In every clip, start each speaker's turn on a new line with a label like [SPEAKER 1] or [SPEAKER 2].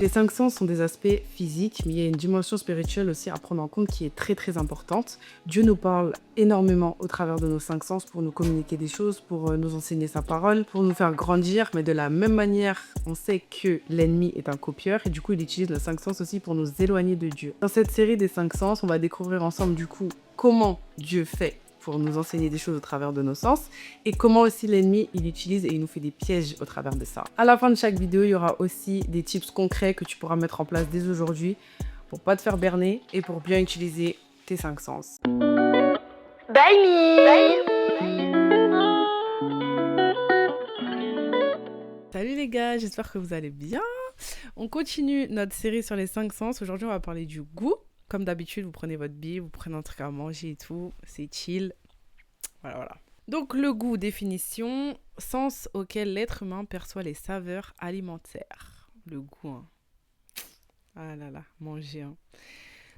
[SPEAKER 1] Les cinq sens sont des aspects physiques, mais il y a une dimension spirituelle aussi à prendre en compte qui est très très importante. Dieu nous parle énormément au travers de nos cinq sens pour nous communiquer des choses, pour nous enseigner sa parole, pour nous faire grandir, mais de la même manière, on sait que l'ennemi est un copieur et du coup il utilise nos cinq sens aussi pour nous éloigner de Dieu. Dans cette série des cinq sens, on va découvrir ensemble du coup comment Dieu fait pour nous enseigner des choses au travers de nos sens et comment aussi l'ennemi il utilise et il nous fait des pièges au travers de ça. À la fin de chaque vidéo, il y aura aussi des tips concrets que tu pourras mettre en place dès aujourd'hui pour pas te faire berner et pour bien utiliser tes cinq sens.
[SPEAKER 2] Bye me.
[SPEAKER 1] Salut les gars, j'espère que vous allez bien. On continue notre série sur les cinq sens. Aujourd'hui, on va parler du goût. Comme d'habitude, vous prenez votre bille, vous prenez un truc à manger et tout. C'est chill. Voilà. Donc le goût, définition, sens auquel l'être humain perçoit les saveurs alimentaires. Le goût, hein. Ah là là, manger, hein.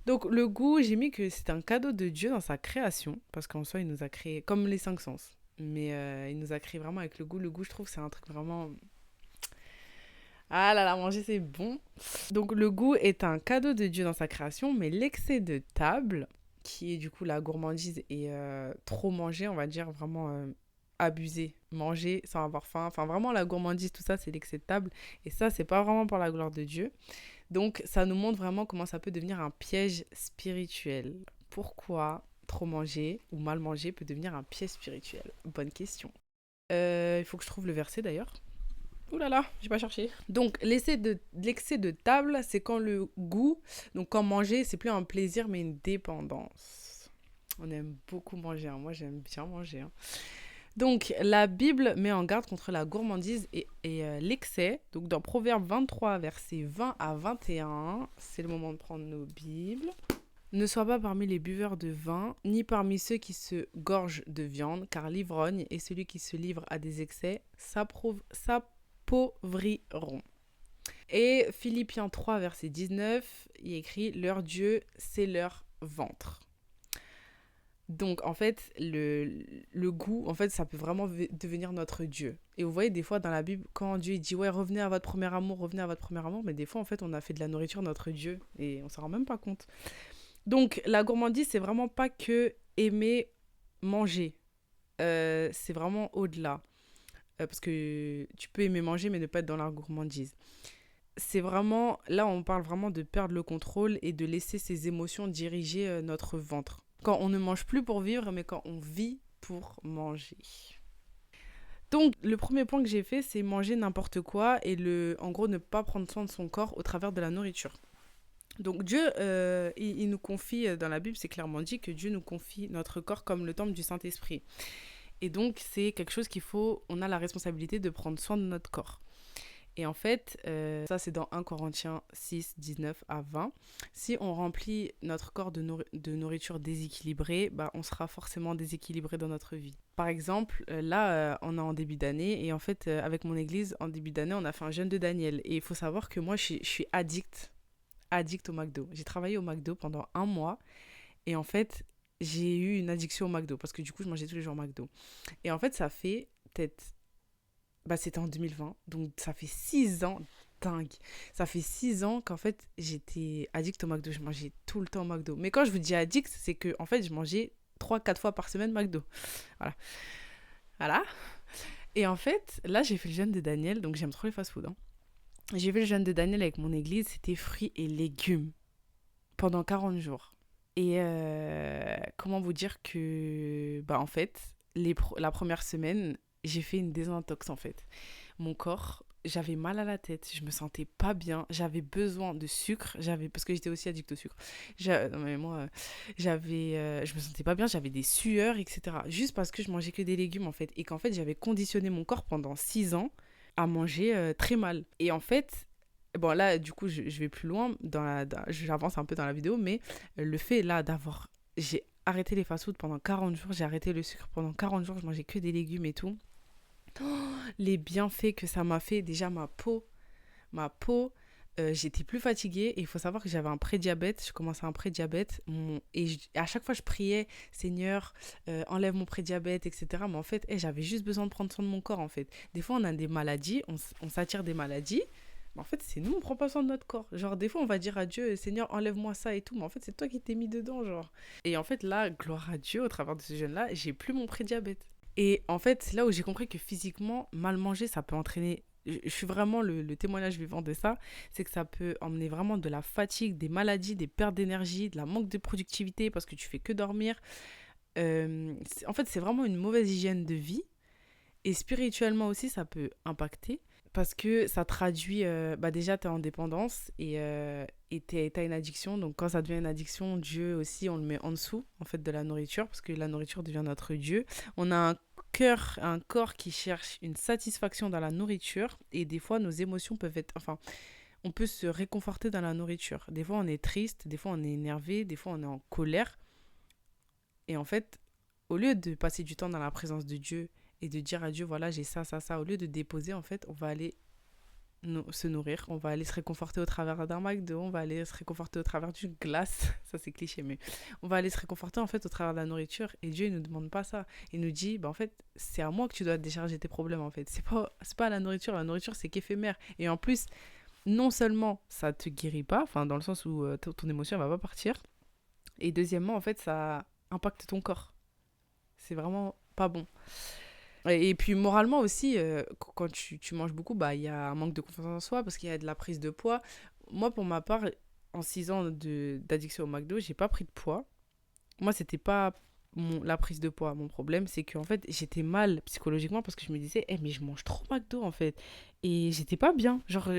[SPEAKER 1] Donc le goût, j'ai mis que c'est un cadeau de Dieu dans sa création, parce qu'en soi, il nous a créé comme les cinq sens. Mais il nous a créé vraiment avec le goût. Le goût, je trouve, c'est un truc vraiment... Ah là là, manger, c'est bon. Donc le goût est un cadeau de Dieu dans sa création, mais l'excès de table, qui est du coup la gourmandise et trop manger, on va dire vraiment abuser, manger sans avoir faim. Enfin vraiment la gourmandise, tout ça, c'est l'excès de table. Et ça, c'est pas vraiment pour la gloire de Dieu. Donc ça nous montre vraiment comment ça peut devenir un piège spirituel. Pourquoi trop manger ou mal manger peut devenir un piège spirituel? Bonne question. Il faut que je trouve le verset d'ailleurs. Ouh là là, j'ai pas cherché. Donc, l'excès de table, c'est quand le goût, donc quand manger, c'est plus un plaisir, mais une dépendance. On aime beaucoup manger, hein. Moi, j'aime bien manger, hein. Donc, la Bible met en garde contre la gourmandise et l'excès. Donc, dans Proverbe 23, versets 20 à 21, c'est le moment de prendre nos Bibles. Ne sois pas parmi les buveurs de vin, ni parmi ceux qui se gorgent de viande, car l'ivrogne et celui qui se livre à des excès s'appauvriront. Et Philippiens 3, verset 19, il écrit « Leur Dieu, c'est leur ventre ». Donc, en fait, le goût, en fait, ça peut vraiment devenir notre Dieu. Et vous voyez, des fois, dans la Bible, quand Dieu dit « Ouais, revenez à votre premier amour », mais des fois, en fait, on a fait de la nourriture notre Dieu et on s'en rend même pas compte. Donc, la gourmandise, c'est vraiment pas que aimer manger. C'est vraiment au-delà. Parce que tu peux aimer manger, mais ne pas être dans la gourmandise. C'est vraiment... Là, on parle vraiment de perdre le contrôle et de laisser ses émotions diriger notre ventre. Quand on ne mange plus pour vivre, mais quand on vit pour manger. Donc, le premier point que j'ai fait, c'est manger n'importe quoi et en gros, ne pas prendre soin de son corps au travers de la nourriture. Donc Dieu, il nous confie, dans la Bible, c'est clairement dit que Dieu nous confie notre corps comme le temple du Saint-Esprit. Et donc, c'est quelque chose on a la responsabilité de prendre soin de notre corps. Et en fait, ça c'est dans 1 Corinthiens 6, 19 à 20. Si on remplit notre corps de nourriture déséquilibrée, bah, on sera forcément déséquilibré dans notre vie. Par exemple, là, on est en début d'année et en fait, avec mon église, en début d'année, on a fait un jeûne de Daniel. Et il faut savoir que moi, je suis addict au McDo. J'ai travaillé au McDo pendant 1 mois et en fait, j'ai eu une addiction au McDo parce que du coup, je mangeais tous les jours au McDo. Et en fait, ça fait peut-être... Bah, c'était en 2020, donc ça fait 6 ans, dingue. Ça fait 6 ans qu'en fait, j'étais addict au McDo. Je mangeais tout le temps au McDo. Mais quand je vous dis addict, c'est que en fait, je mangeais 3-4 fois par semaine McDo. Voilà. Et en fait, là, j'ai fait le jeûne de Daniel, donc j'aime trop les fast-food, hein. J'ai fait le jeûne de Daniel avec mon église, c'était fruits et légumes pendant 40 jours. Et comment vous dire que, bah en fait, la première semaine, j'ai fait une désintox en fait. Mon corps, j'avais mal à la tête, je me sentais pas bien, j'avais besoin de sucre, parce que j'étais aussi addict au sucre. Non mais moi, je me sentais pas bien, j'avais des sueurs, etc. Juste parce que je mangeais que des légumes en fait. Et qu'en fait, j'avais conditionné mon corps pendant 6 ans à manger très mal. Et en fait, bon là, du coup, je vais plus loin, j'avance un peu dans la vidéo, mais le fait là j'ai arrêté les fast-food pendant 40 jours, j'ai arrêté le sucre pendant 40 jours, je mangeais que des légumes et tout. Oh, les bienfaits que ça m'a fait, déjà ma peau, j'étais plus fatiguée et il faut savoir que j'avais un prédiabète, je commençais un prédiabète à chaque fois je priais Seigneur, enlève mon prédiabète, etc. Mais en fait, j'avais juste besoin de prendre soin de mon corps en fait. Des fois on a des maladies, on s'attire des maladies Mais en fait, c'est nous, on prend pas soin de notre corps. Genre, des fois, on va dire à Dieu, Seigneur, enlève-moi ça et tout. Mais en fait, c'est toi qui t'es mis dedans, genre. Et en fait, là, gloire à Dieu, au travers de ce jeûne-là, j'ai plus mon prédiabète. Et en fait, c'est là où j'ai compris que physiquement, mal manger, ça peut entraîner. Je suis vraiment le témoignage vivant de ça. C'est que ça peut emmener vraiment de la fatigue, des maladies, des pertes d'énergie, de la manque de productivité parce que tu fais que dormir. En fait, c'est vraiment une mauvaise hygiène de vie. Et spirituellement aussi, ça peut impacter parce que ça traduit, déjà, tu es en dépendance et tu as une addiction. Donc, quand ça devient une addiction, Dieu aussi, on le met en dessous, en fait, de la nourriture parce que la nourriture devient notre Dieu. On a un corps qui cherche une satisfaction dans la nourriture et des fois, nos émotions peuvent être... Enfin, on peut se réconforter dans la nourriture. Des fois, on est triste, des fois, on est énervé, des fois, on est en colère. Et en fait, au lieu de passer du temps dans la présence de Dieu et de dire à Dieu, voilà, j'ai ça, ça, ça, au lieu de déposer, en fait, on va aller se nourrir, on va aller se réconforter au travers d'un McDo, on va aller se réconforter au travers d'une glace, ça c'est cliché, mais on va aller se réconforter en fait au travers de la nourriture. Et Dieu, il nous demande pas ça. Il nous dit, en fait, c'est à moi que tu dois décharger tes problèmes, en fait. C'est pas la nourriture c'est qu'éphémère. Et en plus, non seulement ça te guérit pas, enfin, dans le sens où ton émotion elle va pas partir, et deuxièmement, en fait, ça impacte ton corps. C'est vraiment pas bon. Et puis moralement aussi, quand tu manges beaucoup, il y a un manque de confiance en soi parce qu'il y a de la prise de poids. Moi, pour ma part, en 6 ans d'addiction au McDo, j'ai pas pris de poids. Moi, c'était pas la prise de poids. Mon problème, c'est qu'en fait, j'étais mal psychologiquement parce que je me disais, mais je mange trop McDo en fait. Et j'étais pas bien. Genre,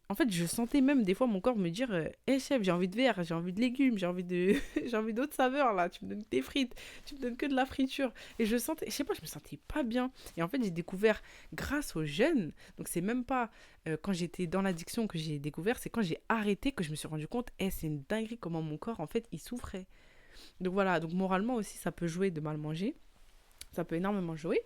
[SPEAKER 1] en fait, je sentais même des fois mon corps me dire, chef, j'ai envie de verre, j'ai envie de légumes, j'ai envie de, j'ai envie d'autres saveurs là. Tu me donnes des frites, tu me donnes que de la friture. Et je sentais, je sais pas, je me sentais pas bien. Et en fait, j'ai découvert grâce aux jeunes. Donc, c'est même pas quand j'étais dans l'addiction que j'ai découvert, c'est quand j'ai arrêté que je me suis rendu compte, c'est une dinguerie comment mon corps en fait il souffrait. Donc voilà, donc moralement aussi, ça peut jouer de mal manger. Ça peut énormément jouer.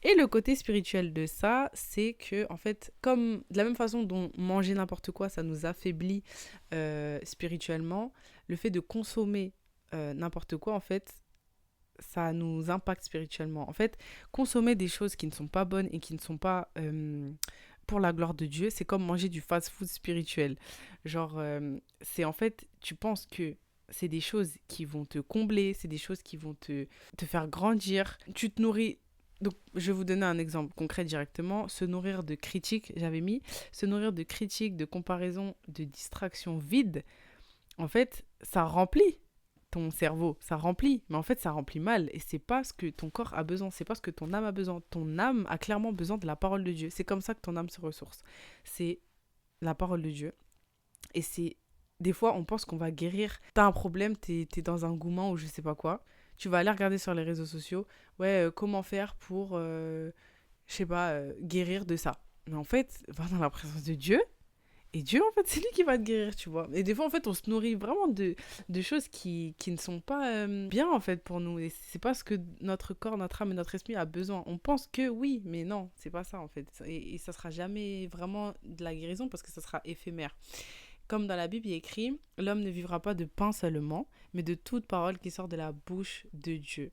[SPEAKER 1] Et le côté spirituel de ça, c'est que, en fait, comme de la même façon dont manger n'importe quoi, ça nous affaiblit spirituellement, le fait de consommer n'importe quoi, en fait, ça nous impacte spirituellement. En fait, consommer des choses qui ne sont pas bonnes et qui ne sont pas pour la gloire de Dieu, c'est comme manger du fast-food spirituel. Genre, c'est en fait, tu penses que c'est des choses qui vont te combler, c'est des choses qui vont te faire grandir. Tu te nourris. Donc, je vais vous donner un exemple concret directement. Se nourrir de critiques, j'avais mis, se nourrir de critiques, de comparaisons, de distractions vides, en fait, ça remplit ton cerveau, ça remplit, mais en fait, ça remplit mal. Et c'est pas ce que ton corps a besoin, c'est pas ce que ton âme a besoin. Ton âme a clairement besoin de la parole de Dieu. C'est comme ça que ton âme se ressource. C'est la parole de Dieu. Et c'est des fois, on pense qu'on va guérir. T'as un problème, t'es dans un engouement ou je sais pas quoi. Tu vas aller regarder sur les réseaux sociaux. Ouais, comment faire pour, je sais pas, guérir de ça. Mais en fait, va dans la présence de Dieu. Et Dieu, en fait, c'est lui qui va te guérir, tu vois. Et des fois, en fait, on se nourrit vraiment de choses qui ne sont pas bien, en fait, pour nous. Et c'est pas ce que notre corps, notre âme et notre esprit a besoin. On pense que oui, mais non, c'est pas ça, en fait. Et ça sera jamais vraiment de la guérison parce que ça sera éphémère. Comme dans la Bible, il est écrit, l'homme ne vivra pas de pain seulement, mais de toute parole qui sort de la bouche de Dieu.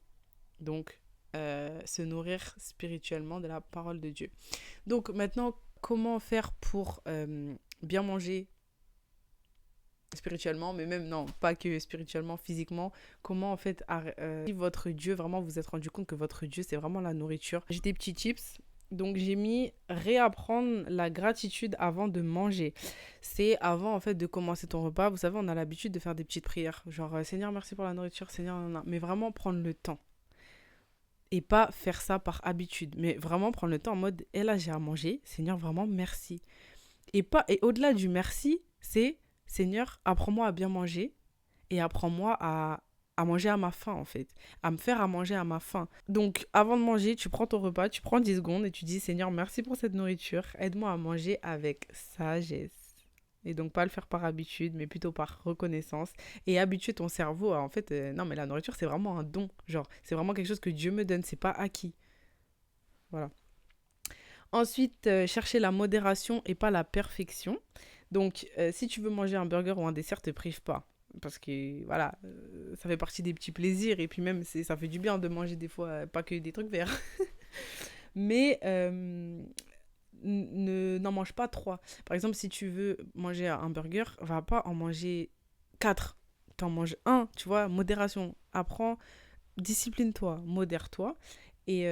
[SPEAKER 1] Donc, se nourrir spirituellement de la parole de Dieu. Donc, maintenant, comment faire pour bien manger spirituellement, mais même non, pas que spirituellement, physiquement, comment en fait, si votre Dieu, vraiment vous êtes rendu compte que votre Dieu, c'est vraiment la nourriture. J'ai des petits tips. Donc j'ai mis réapprendre la gratitude avant de manger. C'est avant en fait de commencer ton repas. Vous savez, on a l'habitude de faire des petites prières. Genre Seigneur, merci pour la nourriture, Seigneur, nan, nan. Mais vraiment prendre le temps. Et pas faire ça par habitude. Mais vraiment prendre le temps en mode, là j'ai à manger, Seigneur, vraiment merci. Et au-delà du merci, c'est Seigneur, apprends-moi à bien manger et apprends-moi à manger à ma faim, en fait. À me faire à manger à ma faim. Donc, avant de manger, tu prends ton repas, tu prends 10 secondes et tu dis Seigneur, merci pour cette nourriture. Aide-moi à manger avec sagesse. Et donc, pas le faire par habitude, mais plutôt par reconnaissance. Et habituer ton cerveau à, en fait, non, mais la nourriture, c'est vraiment un don. Genre, c'est vraiment quelque chose que Dieu me donne, c'est pas acquis. Voilà. Ensuite, chercher la modération et pas la perfection. Donc, si tu veux manger un burger ou un dessert, te prive pas. Parce que, voilà, ça fait partie des petits plaisirs. Et puis même, ça fait du bien de manger des fois, pas que des trucs verts. Mais n'en mange pas 3. Par exemple, si tu veux manger un burger, va pas en manger 4. T'en manges un, tu vois, modération. Apprends, discipline-toi, modère-toi. Et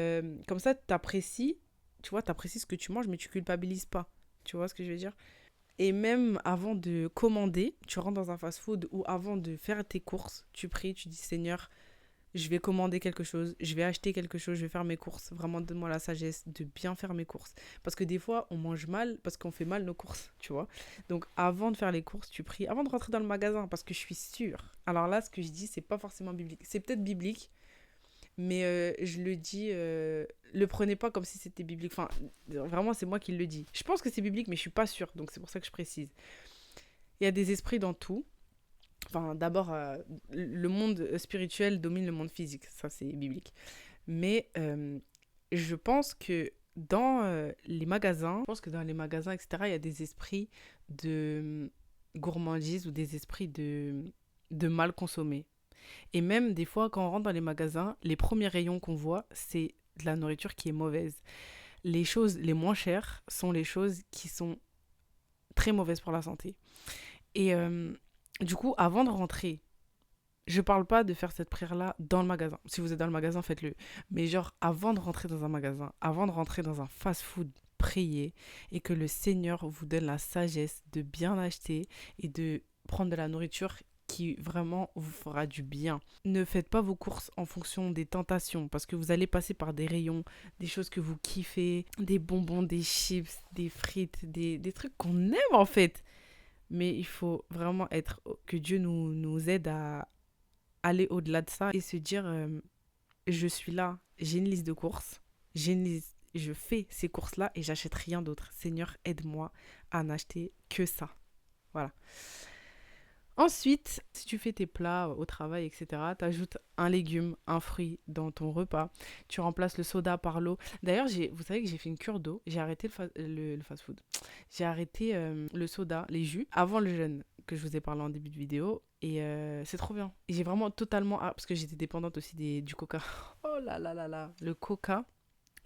[SPEAKER 1] comme ça, t'apprécies, tu vois, t'apprécies ce que tu manges, mais tu culpabilises pas. Tu vois ce que je veux dire? Et même avant de commander, tu rentres dans un fast-food ou avant de faire tes courses, tu pries, tu dis Seigneur, je vais commander quelque chose, je vais acheter quelque chose, je vais faire mes courses. Vraiment, donne-moi la sagesse de bien faire mes courses. Parce que des fois, on mange mal parce qu'on fait mal nos courses, tu vois. Donc, avant de faire les courses, tu pries, avant de rentrer dans le magasin, parce que je suis sûre. Alors là, ce que je dis, c'est pas forcément biblique. C'est peut-être biblique, mais je le dis, le prenez pas comme si c'était biblique. Enfin, vraiment, c'est moi qui le dis. Je pense que c'est biblique, mais je suis pas sûre, donc c'est pour ça que je précise. Il y a des esprits dans tout. Enfin, d'abord, le monde spirituel domine le monde physique, ça c'est biblique. Mais je pense que dans les magasins, etc., il y a des esprits de gourmandise ou des esprits de mal consommer. Et même des fois, quand on rentre dans les magasins, les premiers rayons qu'on voit, c'est de la nourriture qui est mauvaise. Les choses les moins chères sont les choses qui sont très mauvaises pour la santé. Et du coup, avant de rentrer, je parle pas de faire cette prière-là dans le magasin. Si vous êtes dans le magasin, faites-le. Mais genre, avant de rentrer dans un magasin, avant de rentrer dans un fast-food, priez et que le Seigneur vous donne la sagesse de bien acheter et de prendre de la nourriture qui vraiment vous fera du bien. Ne faites pas vos courses en fonction des tentations parce que vous allez passer par des rayons, des choses que vous kiffez, des bonbons, des chips, des frites, des trucs qu'on aime en fait. Mais il faut vraiment que Dieu nous aide à aller au-delà de ça et se dire je suis là, j'ai une liste de courses, je fais ces courses-là et j'achète rien d'autre. Seigneur, aide-moi à n'acheter que ça. Voilà. Ensuite, si tu fais tes plats au travail, etc., tu ajoutes un légume, un fruit dans ton repas. Tu remplaces le soda par l'eau. D'ailleurs, vous savez que j'ai fait une cure d'eau. J'ai arrêté le fast-food. J'ai arrêté le soda, les jus, avant le jeûne que je vous ai parlé en début de vidéo. Et c'est trop bien. Et j'ai vraiment totalement... parce que j'étais dépendante aussi du coca. Oh là là là là. Le coca.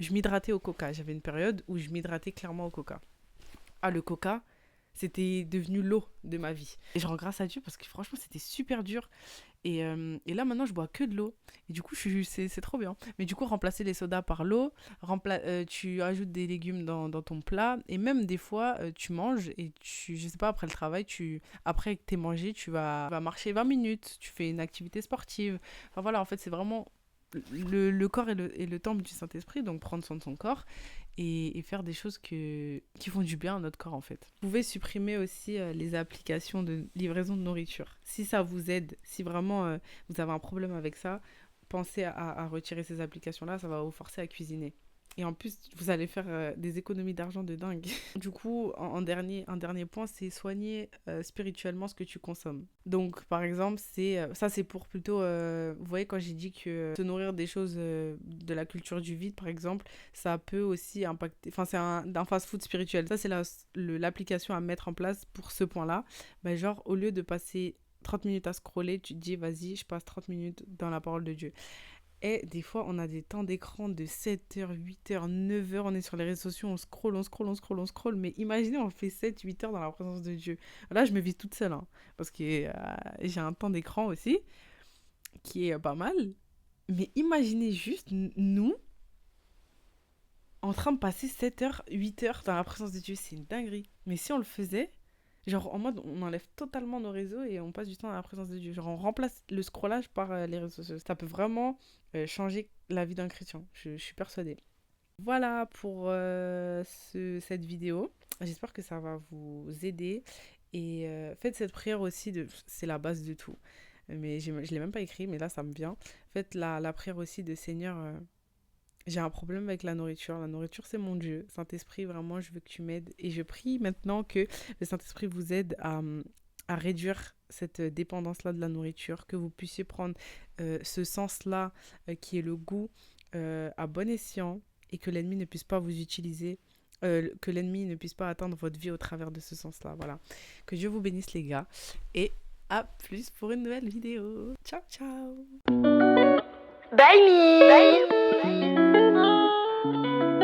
[SPEAKER 1] Je m'hydratais au coca. J'avais une période où je m'hydratais clairement au coca. Ah, le coca, c'était devenu l'eau de ma vie. Et je rends grâce à Dieu parce que franchement, c'était super dur. Et là, maintenant, je bois que de l'eau. Et du coup, c'est trop bien. Mais du coup, remplacer les sodas par l'eau, tu ajoutes des légumes dans ton plat. Et même des fois, tu manges et je sais pas, après le travail, après que tu aies mangé, tu vas marcher 20 minutes. Tu fais une activité sportive. Enfin voilà, en fait, c'est vraiment le corps et le temple du Saint-Esprit. Donc, prendre soin de son corps et faire des choses qui font du bien à notre corps en fait. Vous pouvez supprimer aussi les applications de livraison de nourriture. Si ça vous aide, si vraiment vous avez un problème avec ça, pensez à retirer ces applications-là, ça va vous forcer à cuisiner. Et en plus, vous allez faire des économies d'argent de dingue. Du coup, un dernier point, c'est soigner spirituellement ce que tu consommes. Donc, par exemple, ça c'est pour plutôt... vous voyez, quand j'ai dit que se nourrir des choses de la culture du vide, par exemple, ça peut aussi impacter... Enfin, c'est un fast-food spirituel. Ça, c'est l'application à mettre en place pour ce point-là. Ben, genre, au lieu de passer 30 minutes à scroller, tu te dis, vas-y, je passe 30 minutes dans la parole de Dieu. Et des fois, on a des temps d'écran de 7h, 8h, 9h. On est sur les réseaux sociaux, on scrolle, on scrolle, on scrolle, on scrolle. Mais imaginez, on fait 7, 8 heures dans la présence de Dieu. Là, je me vis toute seule. Hein, parce que j'ai un temps d'écran aussi, qui est pas mal. Mais imaginez juste, nous, en train de passer 7 heures, 8 heures dans la présence de Dieu. C'est une dinguerie. Mais si on le faisait, genre en mode, on enlève totalement nos réseaux et on passe du temps dans la présence de Dieu. Genre on remplace le scrollage par les réseaux sociaux. Ça peut vraiment changer la vie d'un chrétien. Je suis persuadée. Voilà pour cette vidéo. J'espère que ça va vous aider. Et faites cette prière aussi, c'est la base de tout. Mais je ne l'ai même pas écrit, mais là ça me vient. Faites la prière aussi de Seigneur... j'ai un problème avec la nourriture. La nourriture, c'est mon Dieu. Saint-Esprit, vraiment, je veux que tu m'aides. Et je prie maintenant que le Saint-Esprit vous aide à réduire cette dépendance-là de la nourriture, que vous puissiez prendre ce sens-là, qui est le goût, à bon escient, et que l'ennemi ne puisse pas vous utiliser, que l'ennemi ne puisse pas atteindre votre vie au travers de ce sens-là. Voilà. Que Dieu vous bénisse, les gars. Et à plus pour une nouvelle vidéo. Ciao, ciao.
[SPEAKER 2] Bye me. Bye.